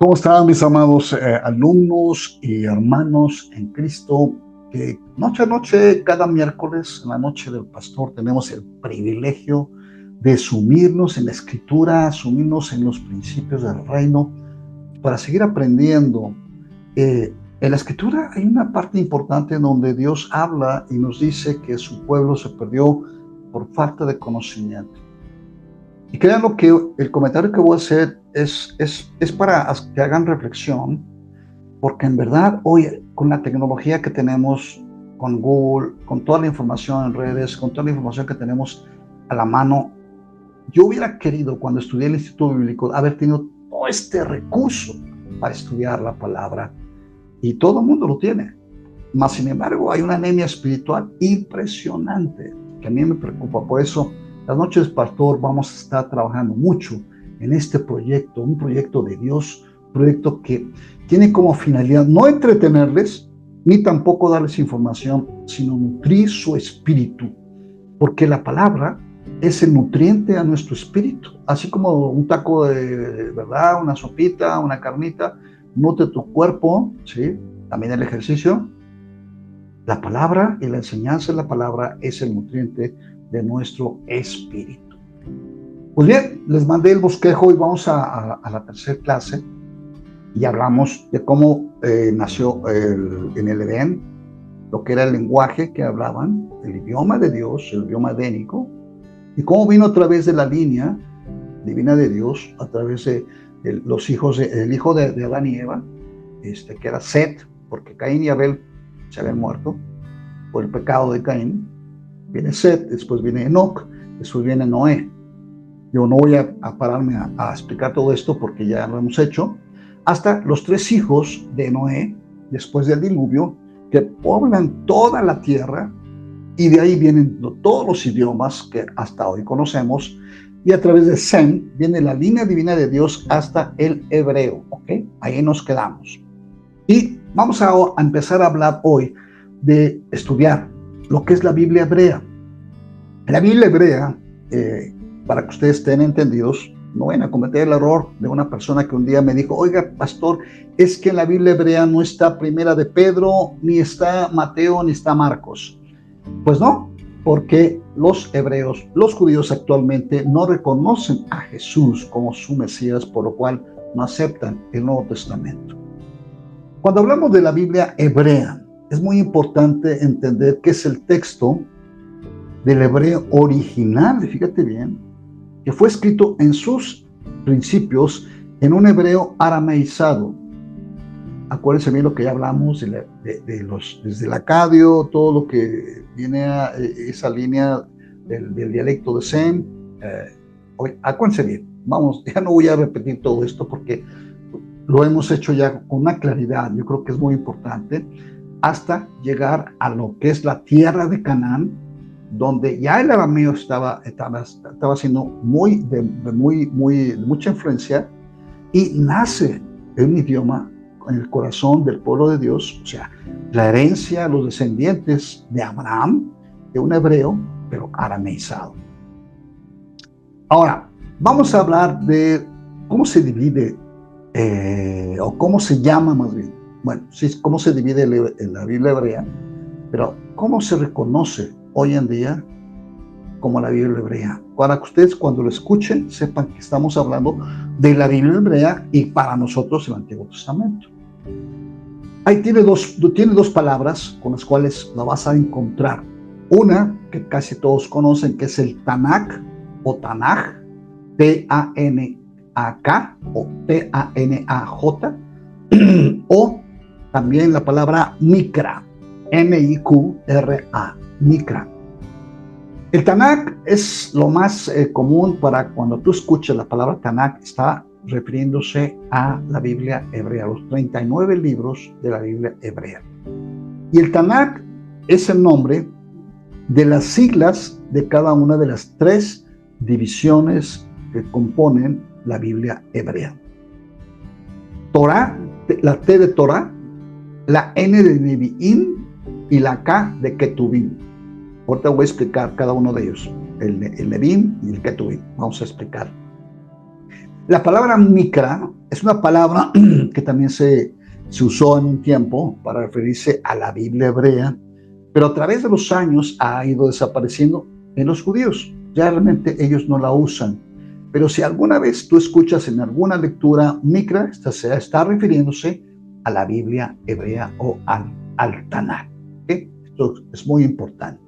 ¿Cómo están mis amados alumnos y hermanos en Cristo? Que noche a noche, cada miércoles, en la noche del pastor, tenemos el privilegio de sumirnos en la Escritura, sumirnos en los principios del reino, para seguir aprendiendo. En la Escritura hay una parte importante donde Dios habla y nos dice que su pueblo se perdió por falta de conocimiento. Y créanlo que el comentario que voy a hacer es para que hagan reflexión, porque en verdad hoy con la tecnología que tenemos, con Google, con toda la información en redes, con toda la información que tenemos a la mano, yo hubiera querido cuando estudié el Instituto Bíblico haber tenido todo este recurso para estudiar la palabra, y todo el mundo lo tiene. Mas sin embargo hay una anemia espiritual impresionante que a mí me preocupa. Por eso las noches, pastor, vamos a estar trabajando mucho en este proyecto, un proyecto de Dios, un proyecto que tiene como finalidad no entretenerles, ni tampoco darles información, sino nutrir su espíritu, porque la palabra es el nutriente a nuestro espíritu, así como un taco de verdad, una sopita, una carnita, nutre tu cuerpo, ¿sí? También el ejercicio. La palabra y la enseñanza de la palabra es el nutriente de nuestro espíritu. Pues bien, les mandé el bosquejo y vamos a la tercera clase y hablamos de cómo nació en el Edén, lo que era el lenguaje que hablaban, el idioma de Dios, el idioma edénico, y cómo vino a través de la línea divina de Dios, a través de los hijos, el hijo de Adán y Eva, que era Set, porque Caín y Abel se habían muerto por el pecado de Caín. Viene Set, después viene Enoc, después viene Noé. Yo no voy a pararme a explicar todo esto porque ya lo hemos hecho. Hasta los tres hijos de Noé, después del diluvio, que poblan toda la tierra, y de ahí vienen todos los idiomas que hasta hoy conocemos, y a través de Sem viene la línea divina de Dios hasta el hebreo, ¿ok? Ahí nos quedamos. Y vamos a empezar a hablar hoy de estudiar lo que es la Biblia hebrea. La Biblia hebrea, para que ustedes estén entendidos, no vayan a cometer el error de una persona que un día me dijo: oiga, pastor, es que en la Biblia hebrea no está Primera de Pedro, ni está Mateo, ni está Marcos. Pues no, porque los hebreos, los judíos actualmente no reconocen a Jesús como su Mesías, por lo cual no aceptan el Nuevo Testamento. Cuando hablamos de la Biblia hebrea, es muy importante entender que es el texto del hebreo original, fíjate bien, que fue escrito en sus principios en un hebreo arameizado. Acuérdense bien lo que ya hablamos desde el acadio, todo lo que viene a esa línea del dialecto de Sem. Acuérdense bien, vamos, ya no voy a repetir todo esto porque lo hemos hecho ya con una claridad, yo creo que es muy importante, hasta llegar a lo que es la tierra de Canaán, donde ya el arameo estaba siendo de mucha influencia, y nace un idioma en el corazón del pueblo de Dios, o sea, la herencia, los descendientes de Abraham, de un hebreo, pero arameizado. Ahora, vamos a hablar de cómo se divide, o cómo se llama más bien. Bueno, sí, cómo se divide en la Biblia hebrea, pero cómo se reconoce hoy en día como la Biblia hebrea, para que ustedes cuando lo escuchen sepan que estamos hablando de la Biblia hebrea y para nosotros el Antiguo Testamento. Ahí tiene dos palabras con las cuales la vas a encontrar. Una que casi todos conocen, que es el Tanakh o Tanaj, T-A-N-A-K o T-A-N-A-J, o también la palabra Mikra, M-I-Q-R-A, Mikra. El Tanakh es lo más común para cuando tú escuchas la palabra Tanakh, está refiriéndose a la Biblia hebrea, los 39 libros de la Biblia hebrea. Y el Tanakh es el nombre de las siglas de cada una de las tres divisiones que componen la Biblia hebrea. Torah, la T de Torah, la N de Nevi'im y la K de Ketuvim. Ahorita voy a explicar cada uno de ellos, el Nevi'im y el Ketuvim. Vamos a explicar. La palabra micra es una palabra que también se usó en un tiempo para referirse a la Biblia hebrea, pero a través de los años ha ido desapareciendo en los judíos. Ya realmente ellos no la usan. Pero si alguna vez tú escuchas en alguna lectura micra, se está refiriéndose a la Biblia hebrea o al Tanakh. ¿Okay? Esto es muy importante.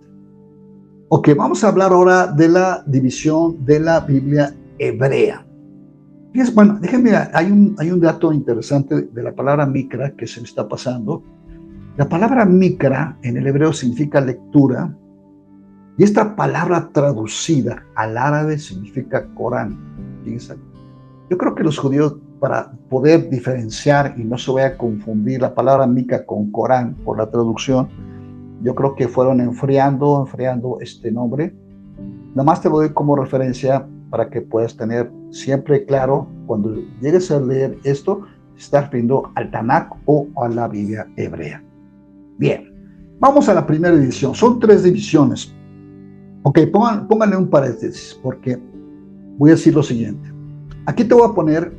Ok, vamos a hablar ahora de la división de la Biblia hebrea. Fíjense, bueno, déjenme, hay un dato interesante de la palabra micra que se me está pasando. La palabra micra en el hebreo significa lectura, y esta palabra traducida al árabe significa Corán. Fíjense, yo creo que los judíos, para poder diferenciar y no se vaya a confundir la palabra micra con Corán por la traducción, yo creo que fueron enfriando este nombre. Nada más te lo doy como referencia para que puedas tener siempre claro, cuando llegues a leer esto, estás refiriendo al Tanakh o a la Biblia hebrea. Bien, vamos a la primera división. Son 3 divisiones. Ok, pónganle un paréntesis, porque voy a decir lo siguiente. Aquí te voy a poner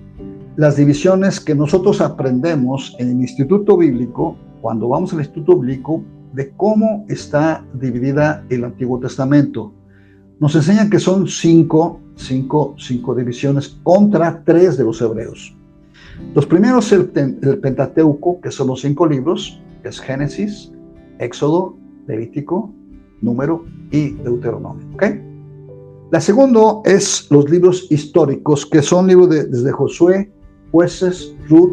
las divisiones que nosotros aprendemos en el Instituto Bíblico, cuando vamos al Instituto Bíblico, de cómo está dividida el Antiguo Testamento. Nos enseñan que son 5 divisiones contra 3 de los hebreos. Los primeros, el Pentateuco, que son los 5 libros, que es Génesis, Éxodo, Levítico, Número y Deuteronomio. ¿Okay? La segunda es los libros históricos, que son libros desde Josué, Jueces, Ruth,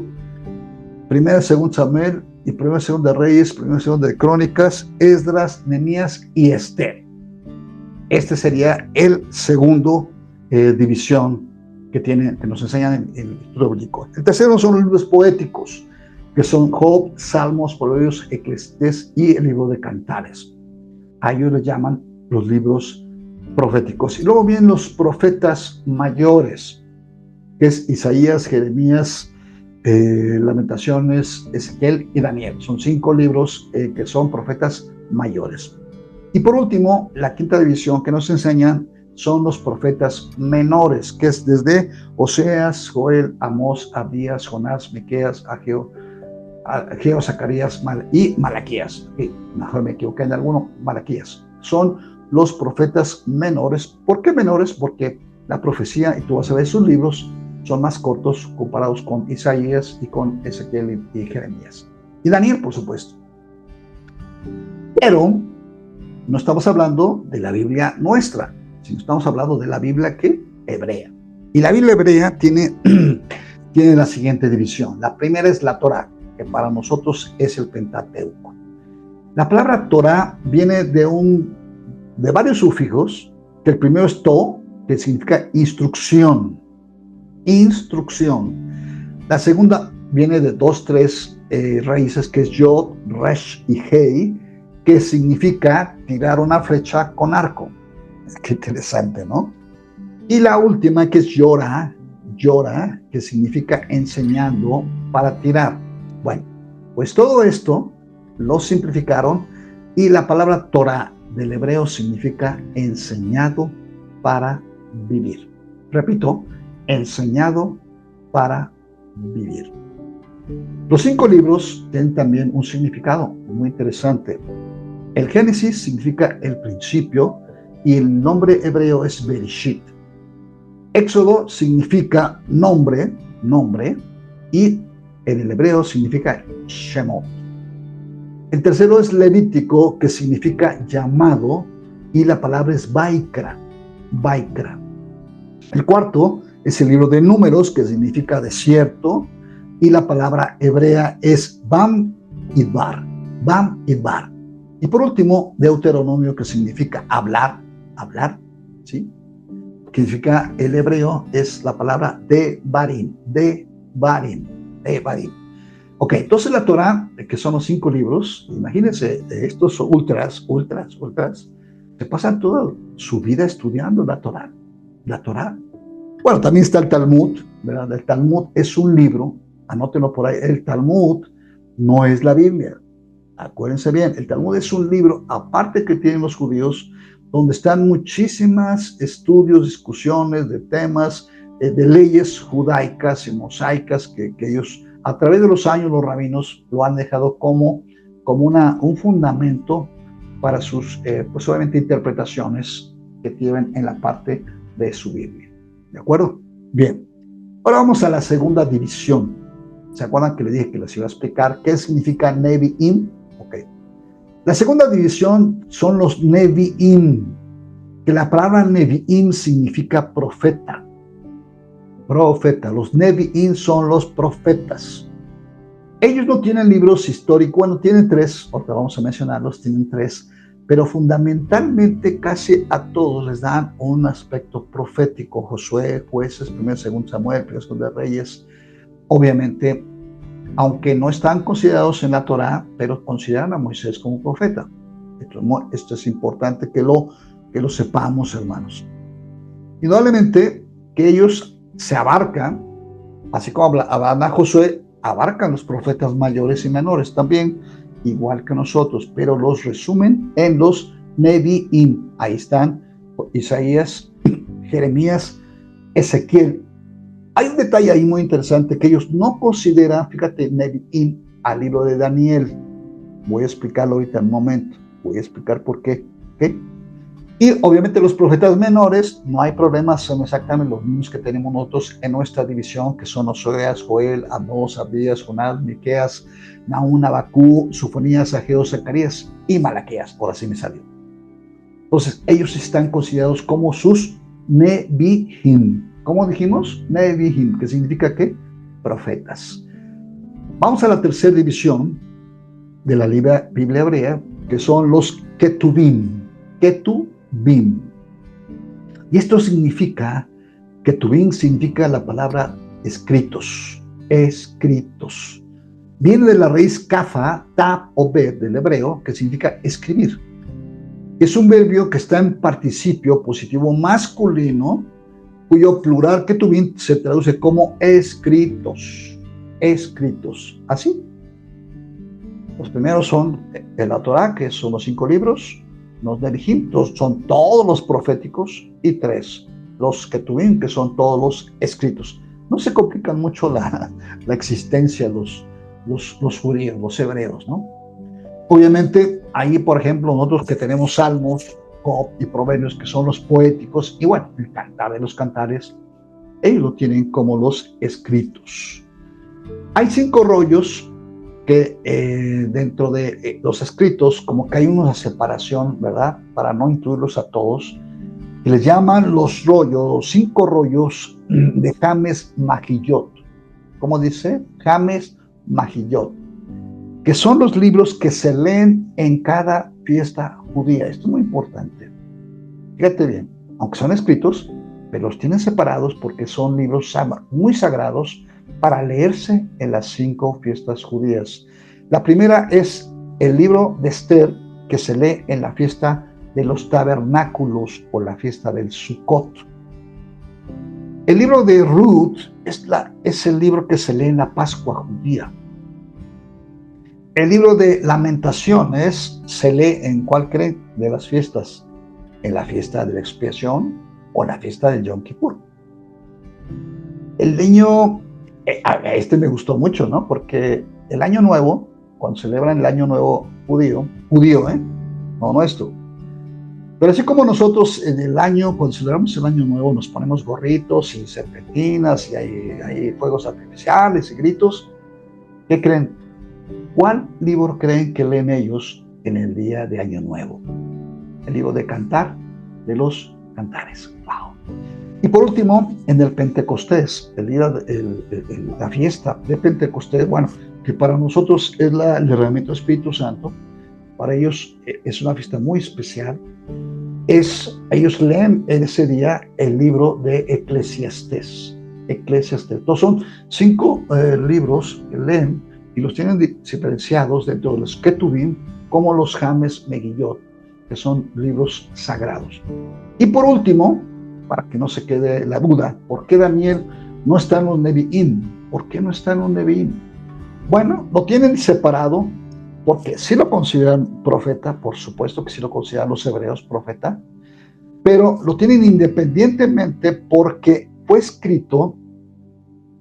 Primera y Segunda Samuel, y Primera y Segunda Reyes, Primera y Segunda de Crónicas, Esdras, Nehemías y Esther. Este sería el segundo división que nos enseñan en el Instituto Bíblico. El tercero son los libros poéticos, que son Job, Salmos, Proverbios, Eclesiastés y el libro de Cantares. A ellos les llaman los libros proféticos. Y luego vienen los profetas mayores, que es Isaías, Jeremías, Lamentaciones, Ezequiel y Daniel. Son 5 libros que son profetas mayores. Y por último, la quinta división que nos enseñan son los profetas menores, que es desde Oseas, Joel, Amós, Abdías, Jonás, Miqueas, Ageo, Zacarías y Malaquías. Mejor me equivoqué en alguno, Malaquías. Son los profetas menores. ¿Por qué menores? Porque la profecía, y tú vas a ver sus libros, son más cortos comparados con Isaías y con Ezequiel y Jeremías. Y Daniel, por supuesto. Pero no estamos hablando de la Biblia nuestra, sino estamos hablando de la Biblia hebrea. Y la Biblia hebrea tiene la siguiente división. La primera es la Torá, que para nosotros es el Pentateuco. La palabra Torá viene de varios sufijos, que el primero es to, que significa instrucción. Instrucción. La segunda viene de 3 raíces, que es yod, resh y hei, que significa tirar una flecha con arco. Qué interesante, ¿no? Y la última, que es Yora, que significa enseñando para tirar. Bueno, pues todo esto lo simplificaron, y la palabra Torah del hebreo significa enseñado para vivir. Repito, enseñado para vivir. Los 5 libros tienen también un significado muy interesante. El Génesis significa el principio, y el nombre hebreo es Bereshit. Éxodo significa nombre, y en el hebreo significa Shemot. El tercero es Levítico, que significa llamado, y la palabra es Vaikra. El cuarto es el libro de Números, que significa desierto, y la palabra hebrea es Bamidbar. Y por último, Deuteronomio, que significa hablar, ¿sí? Que significa, el hebreo es la palabra Devarim. Ok, entonces la Torá, que son los 5 libros, imagínense, estos ultras, se pasan toda su vida estudiando la Torá. Bueno, también está el Talmud, ¿verdad? El Talmud es un libro, anótenlo por ahí, el Talmud no es la Biblia. Acuérdense bien, el Talmud es un libro aparte que tienen los judíos, donde están muchísimas estudios, discusiones de temas de leyes judaicas y mosaicas que ellos, a través de los años, los rabinos lo han dejado como un fundamento para sus, pues obviamente, interpretaciones que tienen en la parte de su Biblia. ¿De acuerdo? Bien. Ahora vamos a la segunda división. ¿Se acuerdan que les dije que les iba a explicar qué significa Nevi'im? Ok. La segunda división son los Nevi'im, que la palabra Nevi'im significa profeta. Profeta. Los Nevi'im son los profetas. Ellos no tienen libros históricos, bueno, tienen tres, ahorita vamos a mencionarlos, tienen tres, pero fundamentalmente casi a todos les dan un aspecto profético. Josué, Jueces, 1 y 2 Samuel, 1 y 2 de Reyes. Obviamente, aunque no están considerados en la Torá, pero consideran a Moisés como profeta. Esto es importante que lo sepamos, hermanos. Indudablemente que ellos se abarcan, así como habla Josué, abarcan los profetas mayores y menores también, igual que nosotros, pero los resumen en los Nevi'im. Ahí están Isaías, Jeremías, Ezequiel. Hay un detalle ahí muy interesante que ellos no consideran, fíjate, Nevi'im al libro de Daniel. Voy a explicarlo ahorita en un momento. Voy a explicar por qué. ¿Okay? Y obviamente los profetas menores, no hay problema, son exactamente los mismos que tenemos nosotros en nuestra división, que son Oseas, Joel, Amós, Abdías, Jonás, Miqueas, Nahum, Abacú, Sofonías, Ageo, Zacarías y Malaquías, por así me salió. Entonces, ellos están considerados como sus Nevi'im. ¿Cómo dijimos? Nevi'im, que significa ¿qué? Profetas. Vamos a la tercera división de la Biblia hebrea, que son los Ketubim. Ketubim. Y esto significa, Ketubim significa la palabra escritos. Escritos. Viene de la raíz kafa, tab o bet del hebreo, que significa escribir. Es un verbio que está en participio positivo masculino, cuyo plural Ketubim se traduce como escritos. Escritos. Así. Los primeros son la Torá, que son los 5 libros. Los Nevi'im son todos los proféticos. Y 3, los Ketubim, que son todos los escritos. No se complican mucho la existencia los judíos, los hebreos, ¿no? Obviamente, ahí, por ejemplo, nosotros que tenemos salmos, Job y proverbios, que son los poéticos, y bueno, el cantar de los cantares, ellos lo tienen como los escritos. Hay 5 rollos que dentro de los escritos, como que hay una separación, ¿verdad? Para no incluirlos a todos, que les llaman los 5 rollos de James Magillot. ¿Cómo dice? James Magillot, que son los libros que se leen en cada fiesta judía. Esto es muy importante. Fíjate bien, aunque son escritos, pero los tienen separados porque son libros muy sagrados para leerse en las 5 fiestas judías. La primera es el libro de Esther, que se lee en la fiesta de los tabernáculos o la fiesta del Sukkot. El libro de Ruth es el libro que se lee en la Pascua judía. El libro de Lamentaciones se lee en ¿cuál creen de las fiestas? En la fiesta de la expiación o la fiesta del Yom Kippur. El niño, este me gustó mucho, ¿no? Porque el Año Nuevo, cuando celebran el Año Nuevo judío, no nuestro. Pero así como nosotros en el año, cuando celebramos el Año Nuevo, nos ponemos gorritos y serpentinas y hay fuegos artificiales y gritos, ¿qué creen? ¿Cuál libro creen que leen ellos en el día de Año Nuevo? El libro de Cantar de los Cantares. ¡Wow! Y por último, en el Pentecostés, la fiesta de Pentecostés, bueno, que para nosotros es el derramamiento del Espíritu Santo, para ellos es una fiesta muy especial. Ellos leen en ese día el libro de Eclesiastés. Entonces son 5 libros que leen y los tienen diferenciados dentro de los Ketubim como los James Megillot, que son libros sagrados. Y por último, para que no se quede la duda, ¿por qué Daniel no está en los Nevi'im? ¿Por qué no está en los Nevi'im? Bueno, lo tienen separado porque sí lo consideran profeta, por supuesto que sí lo consideran los hebreos profeta, pero lo tienen independientemente porque fue escrito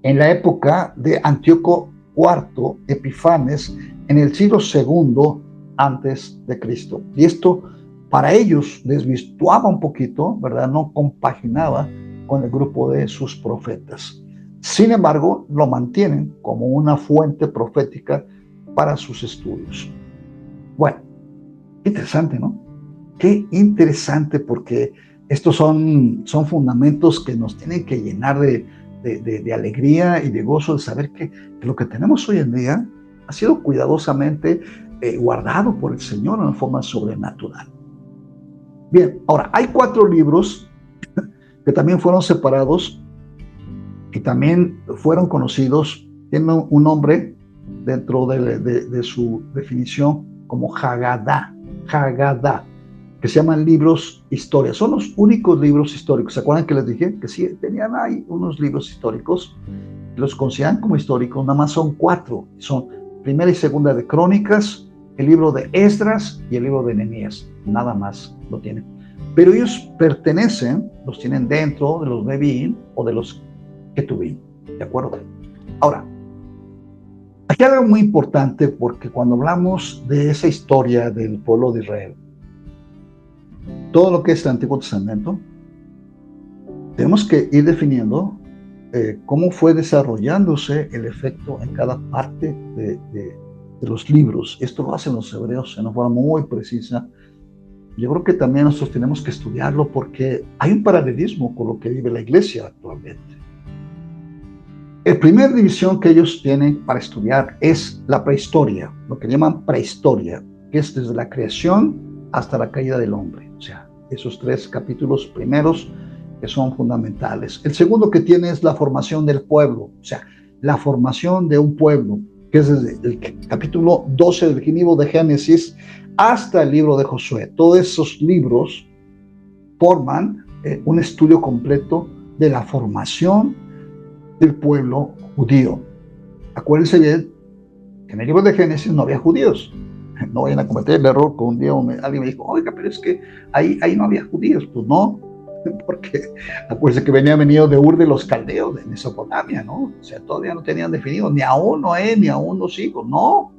en la época de Antíoco IV Epifanes en el siglo II antes de Cristo. Y esto para ellos desvirtuaba un poquito, ¿verdad? No compaginaba con el grupo de sus profetas. Sin embargo, lo mantienen como una fuente profética para sus estudios. Bueno, interesante, ¿no? Qué interesante, porque estos son fundamentos que nos tienen que llenar de alegría y de gozo de saber que lo que tenemos hoy en día ha sido cuidadosamente guardado por el Señor en forma sobrenatural. Bien, ahora, hay 4 libros que también fueron separados y también fueron conocidos, tienen un nombre dentro de su definición como Haggadah, que se llaman libros historias. Son los únicos libros históricos. ¿Se acuerdan que les dije que sí tenían ahí unos libros históricos? Los consideran como históricos, nada más son 4. Son primera y segunda de Crónicas, el libro de Esdras y el libro de Nehemías. Nada más lo tienen. Pero ellos pertenecen, los tienen dentro de los Nevi'im o de los Ketuvim. ¿De acuerdo? Ahora, aquí hay algo muy importante, porque cuando hablamos de esa historia del pueblo de Israel, todo lo que es el Antiguo Testamento, tenemos que ir definiendo cómo fue desarrollándose el efecto en cada parte de los libros. Esto lo hacen los hebreos en una forma muy precisa. Yo creo que también nosotros tenemos que estudiarlo, porque hay un paralelismo con lo que vive la iglesia actualmente. La primera división que ellos tienen para estudiar es la prehistoria, lo que llaman prehistoria, que es desde la creación hasta la caída del hombre. O sea, esos 3 capítulos primeros que son fundamentales. El segundo que tiene es la formación del pueblo, o sea, la formación de un pueblo, que es desde el capítulo 12 del libro de Génesis hasta el libro de Josué. Todos esos libros forman un estudio completo de la formación del pueblo judío. Acuérdense bien que en el libro de Génesis no había judíos. No vayan a cometer el error que un día alguien me dijo, oiga, pero es que ahí no había judíos. Pues no, porque acuérdense que venían venido de Ur de los Caldeos, de Mesopotamia, ¿no? O sea, todavía no tenían definido ni aún Noé, ni aún los hijos, no.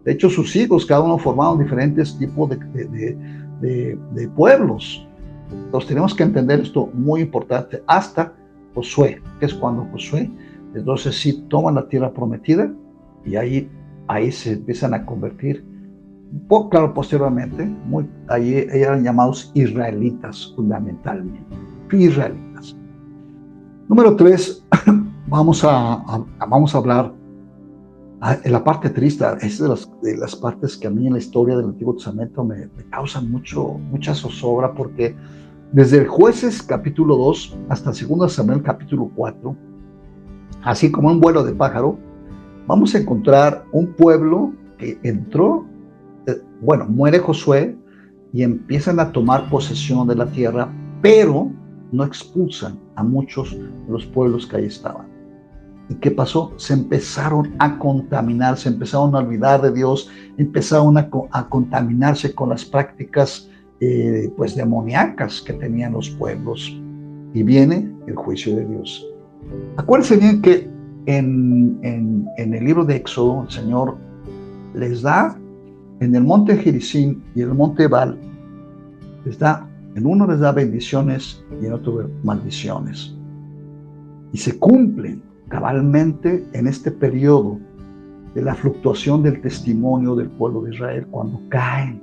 De hecho, sus hijos, cada uno formaban diferentes tipos de pueblos. Entonces tenemos que entender esto muy importante hasta Josué, que es cuando Josué, entonces sí toman la tierra prometida, y ahí se empiezan a convertir. Claro, posteriormente, ahí eran llamados israelitas fundamentalmente, israelitas. Número 3, vamos a hablar en la parte triste. Es de las partes que a mí en la historia del Antiguo Testamento me causan mucha zozobra, porque desde el Jueces capítulo 2 hasta 2 Samuel capítulo 4, así como un vuelo de pájaro, vamos a encontrar un pueblo que entró, muere Josué y empiezan a tomar posesión de la tierra, pero no expulsan a muchos de los pueblos que ahí estaban. ¿Y qué pasó? Se empezaron a contaminar, se empezaron a olvidar de Dios, empezaron a contaminarse con las prácticas pues demoníacas que tenían los pueblos, y viene el juicio de Dios. Acuérdense bien que en el libro de Éxodo el Señor les da en el monte Gerizim y en el monte Ebal, en uno les da bendiciones y en otro maldiciones, y se cumplen cabalmente en este periodo de la fluctuación del testimonio del pueblo de Israel cuando caen.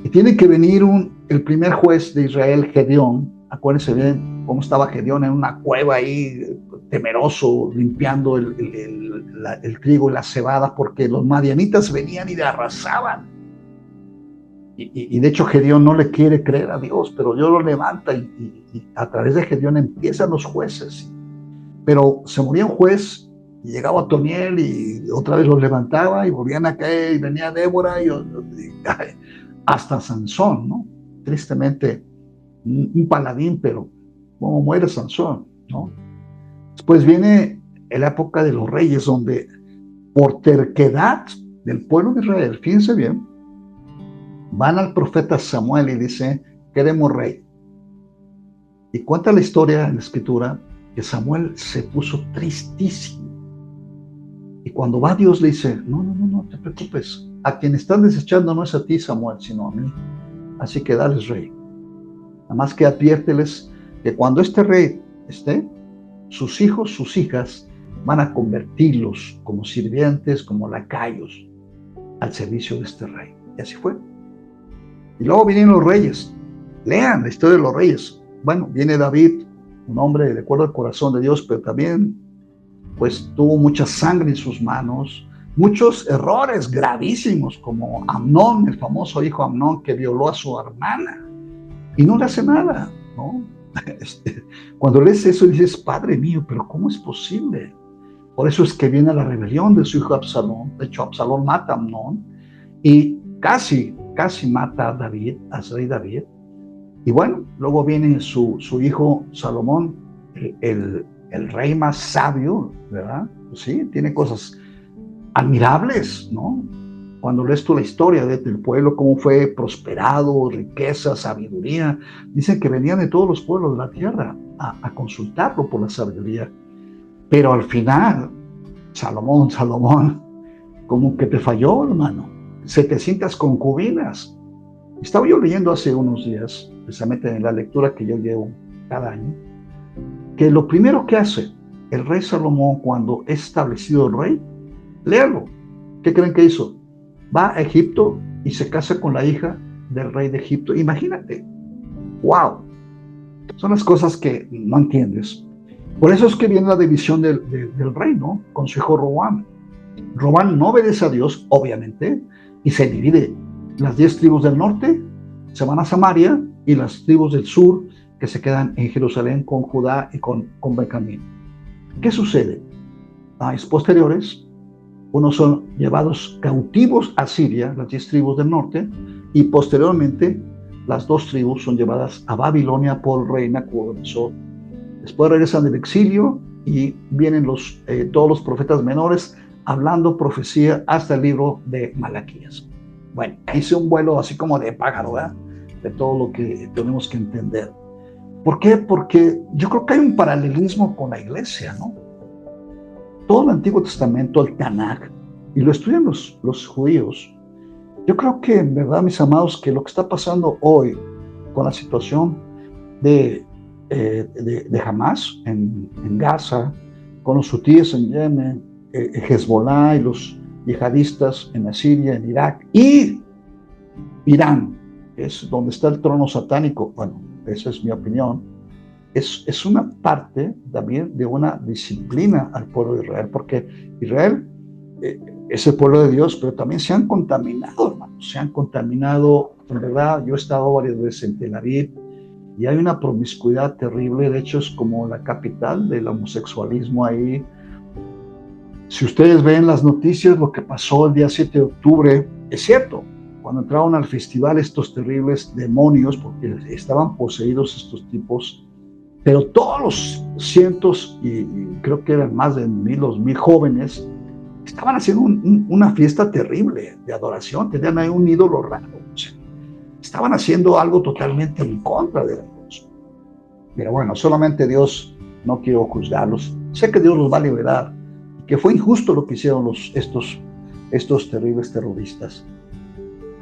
Y tiene que venir el primer juez de Israel, Gedeón. Acuérdense bien cómo estaba Gedeón en una cueva ahí, temeroso, limpiando el trigo y la cebada, porque los madianitas venían y le arrasaban. Y de hecho Gedeón no le quiere creer a Dios, pero Dios lo levanta, y a través de Gedeón empiezan los jueces. Pero se moría un juez y llegaba Otoniel y otra vez los levantaba y volvían a caer, y venía Débora y hasta Sansón, ¿no? Tristemente, un paladín, pero ¿cómo muere Sansón, no? Después viene la época de los reyes, donde por terquedad del pueblo de Israel, fíjense bien, van al profeta Samuel y dicen, queremos rey. Y cuenta la historia en la escritura que Samuel se puso tristísimo. Y cuando va Dios le dice, no, no, no, no te preocupes. A quien están desechando no es a ti, Samuel, sino a mí. Así que dales rey. Nada más que adviérteles que cuando este rey esté, sus hijos, sus hijas, van a convertirlos como sirvientes, como lacayos, al servicio de este rey. Y así fue. Y luego vienen los reyes. Lean la historia de los reyes. Bueno, viene David, un hombre de acuerdo al corazón de Dios, pero también pues tuvo mucha sangre en sus manos, muchos errores gravísimos, como Amnón, el famoso hijo Amnón, que violó a su hermana y no le hace nada, ¿no? Cuando lees eso dices, Padre mío, pero ¿cómo es posible? Por eso es que viene la rebelión de su hijo Absalón. De hecho, Absalón mata a Amnón y casi mata a David, al rey David. Y bueno, luego viene su hijo Salomón, el rey más sabio, ¿verdad? Pues sí, tiene cosas admirables, ¿no? Cuando lees tú la historia del pueblo, cómo fue prosperado, riqueza, sabiduría, dicen que venían de todos los pueblos de la tierra a consultarlo por la sabiduría. Pero al final, Salomón, como que te falló, hermano. 700 concubinas. Estaba yo leyendo hace unos días, precisamente en la lectura que yo llevo cada año, que lo primero que hace el rey Salomón cuando es establecido el rey, léalo. ¿Qué creen que hizo? Va a Egipto y se casa con la hija del rey de Egipto. Imagínate. ¡Wow! Son las cosas que no entiendes. Por eso es que viene la división del reino con su hijo Roboam. Roboam no obedece a Dios, obviamente, y se divide. Las 10 tribus del norte se van a Samaria y las tribus del sur que se quedan en Jerusalén con Judá y con Benjamín. ¿Qué sucede? Años posteriores, unos son llevados cautivos a Siria, las 10 tribus del norte, y posteriormente las 2 tribus son llevadas a Babilonia por el rey Nabucodonosor. Después regresan del exilio y vienen todos los profetas menores hablando profecía hasta el libro de Malaquías. Bueno, hice un vuelo así como de pájaro, ¿verdad? De todo lo que tenemos que entender. ¿Por qué? Porque yo creo que hay un paralelismo con la iglesia, ¿no? Todo el Antiguo Testamento, el Tanaj, y lo estudian los judíos. Yo creo que, en verdad, mis amados, que lo que está pasando hoy con la situación de Hamas en Gaza, con los hutíes en Yemen, Hezbollah y los yihadistas en Siria, en Irak y Irán, que es donde está el trono satánico. Bueno, esa es mi opinión. Es una parte también de una disciplina al pueblo de Israel, porque Israel es el pueblo de Dios, pero también se han contaminado, hermanos, se han contaminado. En verdad, yo he estado varias veces en Tel Aviv y hay una promiscuidad terrible. De hecho, es como la capital del homosexualismo ahí. Si ustedes ven las noticias, lo que pasó el día 7 de octubre, es cierto, cuando entraron al festival estos terribles demonios, porque estaban poseídos estos tipos, pero todos los cientos, y creo que eran más de 1,000, 2,000 jóvenes, estaban haciendo una fiesta terrible de adoración, tenían ahí un ídolo raro, o sea, estaban haciendo algo totalmente en contra de Dios. Pero bueno, solamente Dios, no quiero juzgarlos, sé que Dios los va a liberar, y que fue injusto lo que hicieron estos terribles terroristas.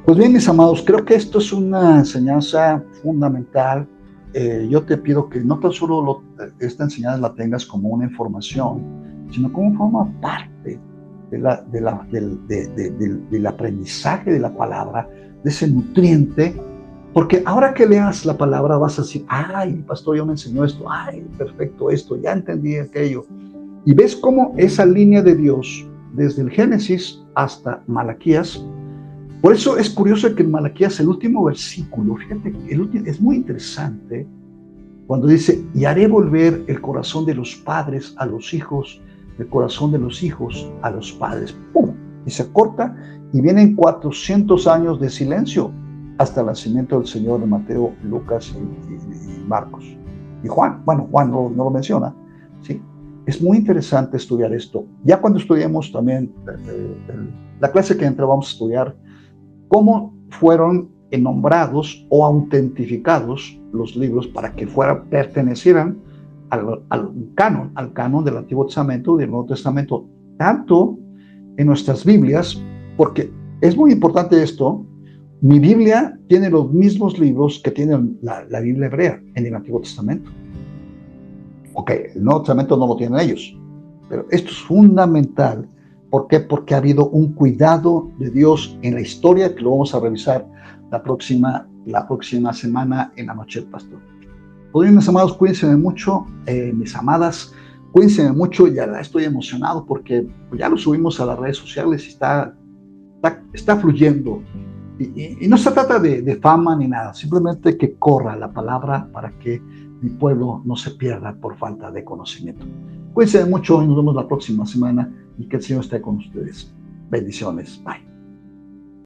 Pues bien, mis amados, creo que esto es una enseñanza fundamental. Yo te pido que no tan solo esta enseñanza la tengas como una información, sino como forma parte del aprendizaje de la palabra, de ese nutriente, porque ahora que leas la palabra vas a decir, ay, el pastor ya me enseñó esto, ay, perfecto esto, ya entendí aquello. Y ves cómo esa línea de Dios, desde el Génesis hasta Malaquías. Por eso es curioso que en Malaquías, el último versículo, fíjate, es muy interesante, cuando dice, y haré volver el corazón de los padres a los hijos, el corazón de los hijos a los padres. ¡Pum! Y se corta, y vienen 400 años de silencio hasta el nacimiento del Señor de Mateo, Lucas y Marcos. Y Juan, bueno, Juan no lo menciona, ¿sí? Es muy interesante estudiar esto. Ya cuando estudiemos también la clase que entra, vamos a estudiar cómo fueron nombrados o autentificados los libros para que pertenecieran al canon del Antiguo Testamento y del Nuevo Testamento, tanto en nuestras Biblias, porque es muy importante esto. Mi Biblia tiene los mismos libros que tiene la Biblia hebrea en el Antiguo Testamento. Ok, el Nuevo Testamento no lo tienen ellos, pero esto es fundamental. ¿Por qué? Porque ha habido un cuidado de Dios en la historia, que lo vamos a revisar la próxima semana en la Noche del Pastor. Pues bien, mis amados, cuídense mucho, mis amadas, cuídense mucho. Ya estoy emocionado porque ya lo subimos a las redes sociales y está fluyendo. Y no se trata de fama ni nada, simplemente que corra la palabra para que mi pueblo no se pierda por falta de conocimiento. Cuídense mucho y nos vemos la próxima semana y que el Señor esté con ustedes. Bendiciones. Bye.